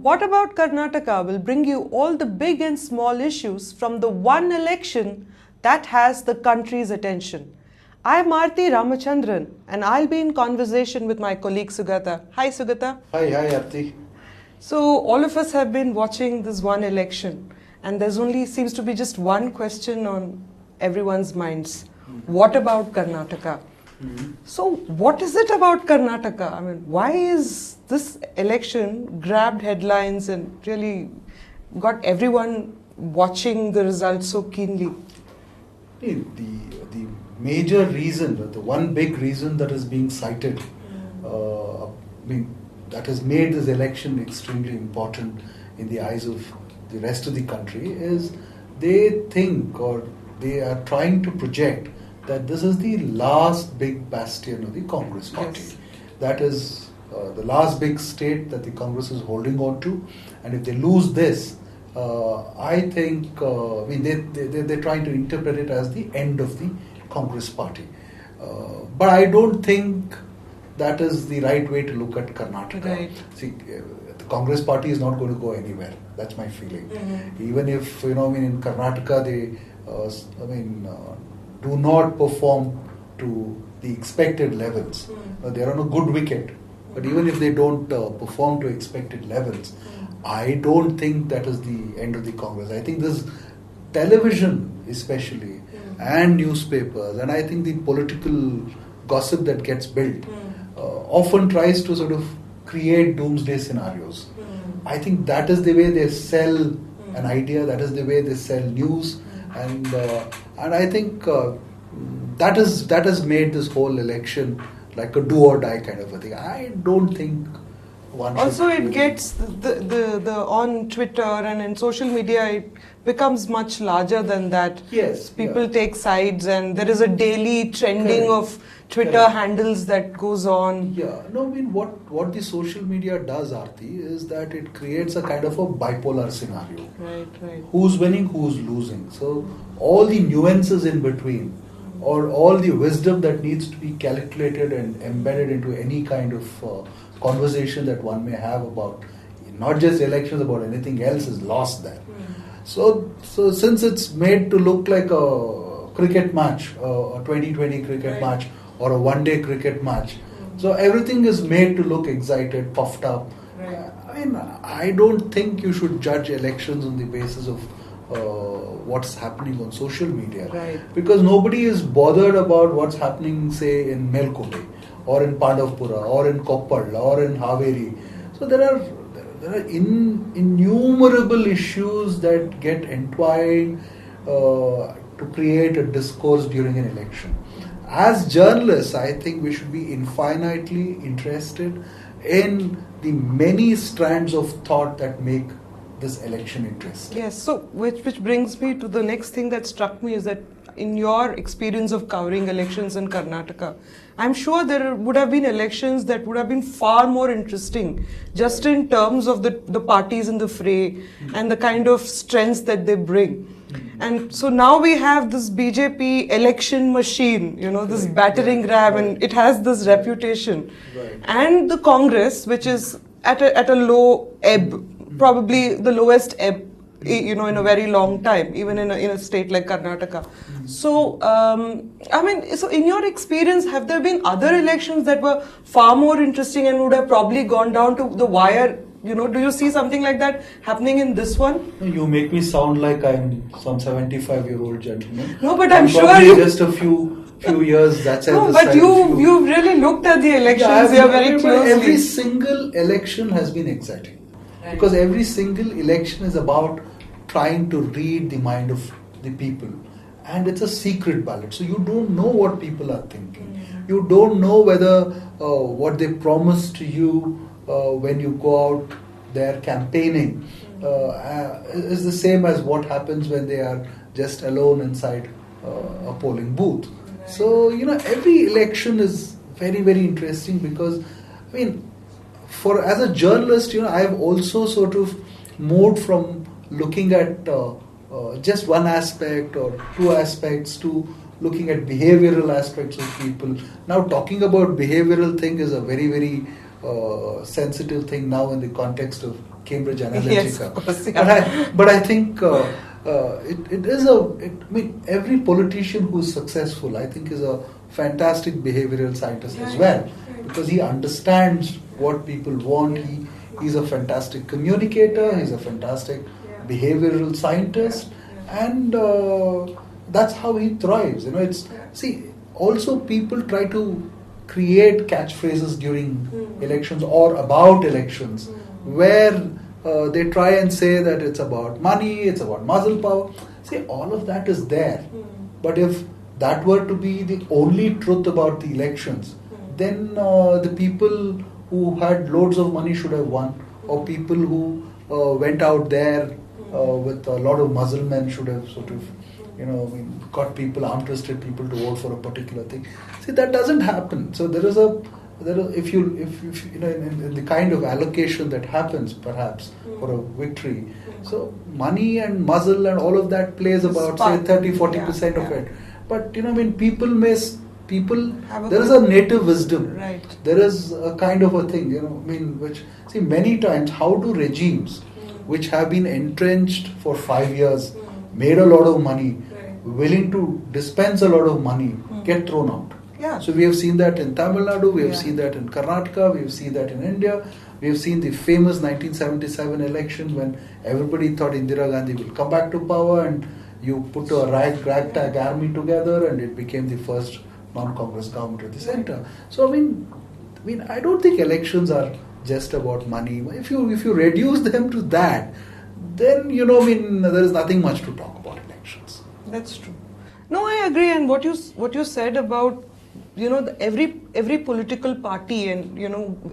What About Karnataka will bring you all the big and small issues from the one election that has the country's attention. I'm Aarti Ramachandran and I'll be in conversation with my colleague Sugata. Hi Sugata. Hi Aarti. So all of us have been watching this one election and there's only seems to be just one question on everyone's minds. What about Karnataka? So what is it about Karnataka? I mean, why is this election grabbed headlines and really got everyone watching the results so keenly? The major reason, the one big reason that is being cited, that has made this election extremely important in the eyes of the rest of the country is they think or they are trying to project that this is the last big bastion of the Congress party. Yes. That is the last big state that the Congress is holding on to, and if they lose this, I think they're trying to interpret it as the end of the Congress party. But I don't think that is the right way to look at Karnataka. Right. See, the Congress party is not going to go anywhere. That's my feeling. Even if in Karnataka they, do not perform to the expected levels. They're on a good wicket, but even if they don't perform to expected levels, I don't think that is the end of the Congress. I think this television especially and newspapers and I think the political gossip that gets built often tries to sort of create doomsday scenarios. I think that is the way they sell an idea, that is the way they sell news, and I think that has made this whole election like a do or die kind of a thing. I don't think one Also, should it gets the on Twitter and in social media, it becomes much larger than that. Yes, People yeah. take sides, and there is a daily trending Correct. of Twitter Correct. handles that goes on. Yeah, no, what the social media does, Aarti, is that it creates a kind of a bipolar scenario. Right. Who's winning, who's losing. So all the nuances in between, or all the wisdom that needs to be calculated and embedded into any kind of conversation that one may have about not just elections, about anything else is lost there. So since it's made to look like a cricket match, a 2020 cricket match or a one-day cricket match, so everything is made to look excited, puffed up. Right. I don't think you should judge elections on the basis of what's happening on social media. Right. Because nobody is bothered about what's happening, say, in Melkote, or in Pandavpura, or in Koppal, or in Haveri. So there are innumerable issues that get entwined to create a discourse during an election. As journalists, I think we should be infinitely interested in the many strands of thought that make this election interesting. Yes, so which brings me to the next thing that struck me is that in your experience of covering elections in Karnataka, I'm sure there would have been elections that would have been far more interesting just in terms of the parties in the fray and the kind of strengths that they bring. And so now we have this BJP election machine, this battering ram, and it has this reputation. Right. And the Congress, which is at a low ebb, probably the lowest ebb, in a very long time, even in a state like Karnataka. So, so in your experience, have there been other elections that were far more interesting and would have probably gone down to the wire? Do you see something like that happening in this one? You make me sound like I'm some 75-year-old gentleman. No, but I'm sure probably you... just a few years. That's No, but you've really looked at the elections here very closely. Every single election has been exciting. Right. Because every single election is about trying to read the mind of the people. And it's a secret ballot. So you don't know what people are thinking. You don't know whether what they promise to you when you go out there campaigning is the same as what happens when they are just alone inside a polling booth. Right. So, every election is very, very interesting because, as a journalist, I've also sort of moved from looking at just one aspect or two aspects to looking at behavioral aspects of people. Now, talking about behavioral thing is a very, very sensitive thing now in the context of Cambridge Analytica. Yes, of course, yeah. But I think it is a. I mean, every politician who is successful, I think, is a fantastic behavioral scientist as well, because he understands what people want. He's a fantastic communicator. He's a fantastic behavioral scientist, and that's how he thrives. You know, also people try to create catchphrases during elections or about elections, where they try and say that it's about money, it's about muscle power. See, all of that is there. But if that were to be the only truth about the elections, then the people who had loads of money should have won, or people who went out there with a lot of muscle men should have sort of, got people, arm-twisted people to vote for a particular thing. See, that doesn't happen. So if in the kind of allocation that happens, perhaps for a victory, so money and muscle and all of that plays about say 30-40% of it. But people there is a native wisdom. Right. There is a kind of a thing, which many times how do regimes which have been entrenched for 5 years, made a lot of money, willing to dispense a lot of money, get thrown out. Yeah. So we have seen that in Tamil Nadu, we have seen that in Karnataka, we have seen that in India. We have seen the famous 1977 election when everybody thought Indira Gandhi will come back to power, and you put a ragtag army together, and it became the first non-Congress government of the center. So I don't think elections are just about money. If you reduce them to that, then there is nothing much to talk about elections. That's true. No, I agree. And what you said about every political party and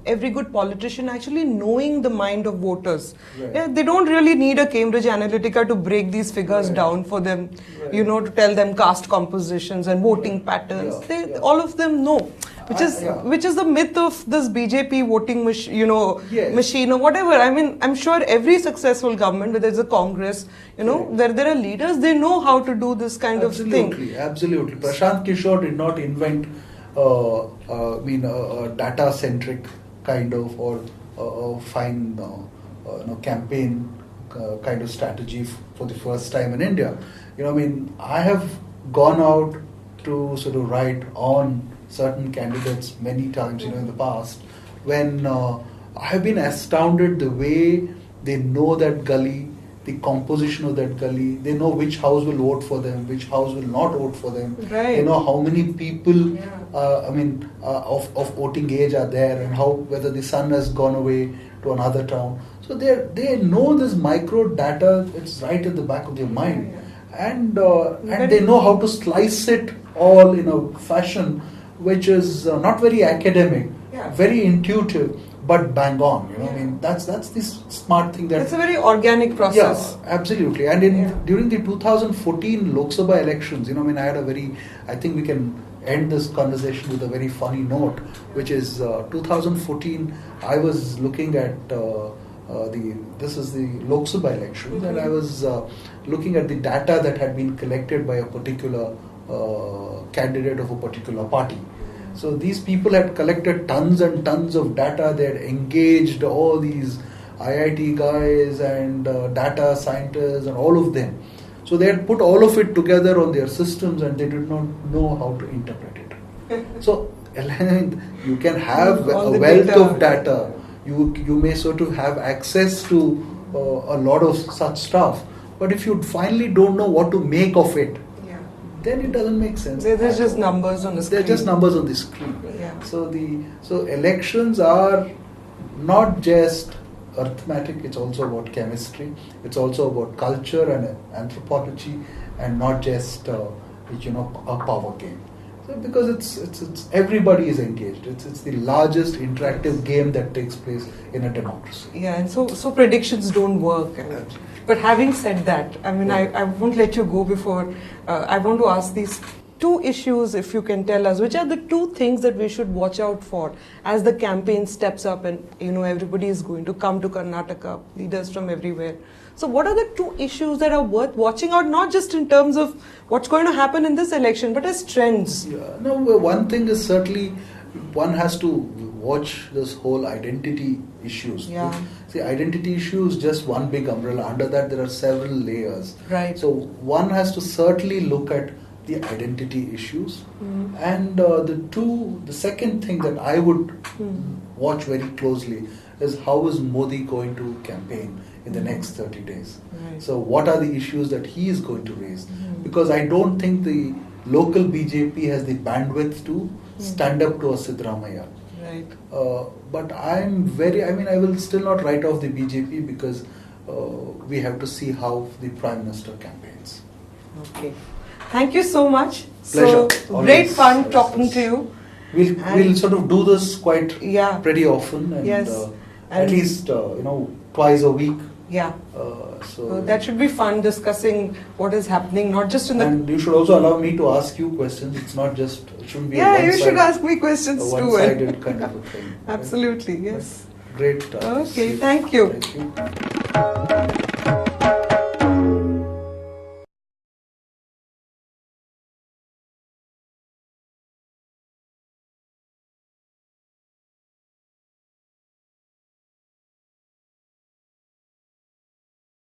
every good politician actually knowing the mind of voters. Right. Yeah, they don't really need a Cambridge Analytica to break these figures down for them. Right. To tell them caste compositions and voting patterns. All of them know. Which is the myth of this BJP voting machine or whatever. I mean, I'm sure every successful government, whether it's a Congress, where there are leaders, they know how to do this kind of thing. Absolutely. Prashant Kishore did not invent a data-centric kind of or a fine campaign kind of strategy for the first time in India. I have gone out to sort of write on certain candidates many times, in the past, when I have been astounded the way they know that gully, the composition of that gully. They know which house will vote for them, which house will not vote for them. Right. They know how many people, of voting age are there, and whether the son has gone away to another town. So they know this micro data. It's right at the back of their mind, and they know how to slice it all in a fashion which is not very academic, very intuitive, but bang on. That's the smart thing. It's a very organic process. Yeah, absolutely. And during the 2014 Lok Sabha elections, I think we can end this conversation with a very funny note, which is 2014. I was looking at this is the Lok Sabha elections, and I was looking at the data that had been collected by a particular candidate of a particular party. So these people had collected tons and tons of data. They had engaged all these IIT guys and data scientists and all of them. So they had put all of it together on their systems, and they did not know how to interpret it. So you can have a wealth of data. You may sort of have access to a lot of such stuff. But if you finally don't know what to make of it, then it doesn't make sense. There's just numbers on the screen. They're just numbers on the screen. Yeah. So elections are not just arithmetic. It's also about chemistry. It's also about culture and anthropology, and not just a power game. So because it's everybody is engaged. It's the largest interactive game that takes place in a democracy. Yeah, and so predictions don't work. But having said that, I won't let you go before I want to ask these two issues, if you can tell us, which are the two things that we should watch out for as the campaign steps up and everybody is going to come to Karnataka, leaders from everywhere. So what are the two issues that are worth watching out, not just in terms of what's going to happen in this election, but as trends? Yeah. No, one thing is certainly one has to watch this whole identity issues. Yeah. See, identity issue is just one big umbrella. Under that, there are several layers. Right. So one has to certainly look at the identity issues, and the second thing that I would watch very closely is how is Modi going to campaign in the next 30 days. Right. So what are the issues that he is going to raise? Because I don't think the local BJP has the bandwidth to stand up to a Siddaramaiah. Right. But I will still not write off the BJP because we have to see how the Prime Minister campaigns. Okay. Thank you so much. Pleasure. So Always. great fun Always. talking to you. We'll sort of do this quite Yeah. pretty often, and Yes. at And- least twice a week. Yeah. So So that should be fun discussing what is happening, not just in the. and you should also allow me to ask you questions. It shouldn't be Yeah, a you should one-sided- ask me questions a too. one-sided kind of a thing. Absolutely, yes. Great. Okay, thank you. Thank you.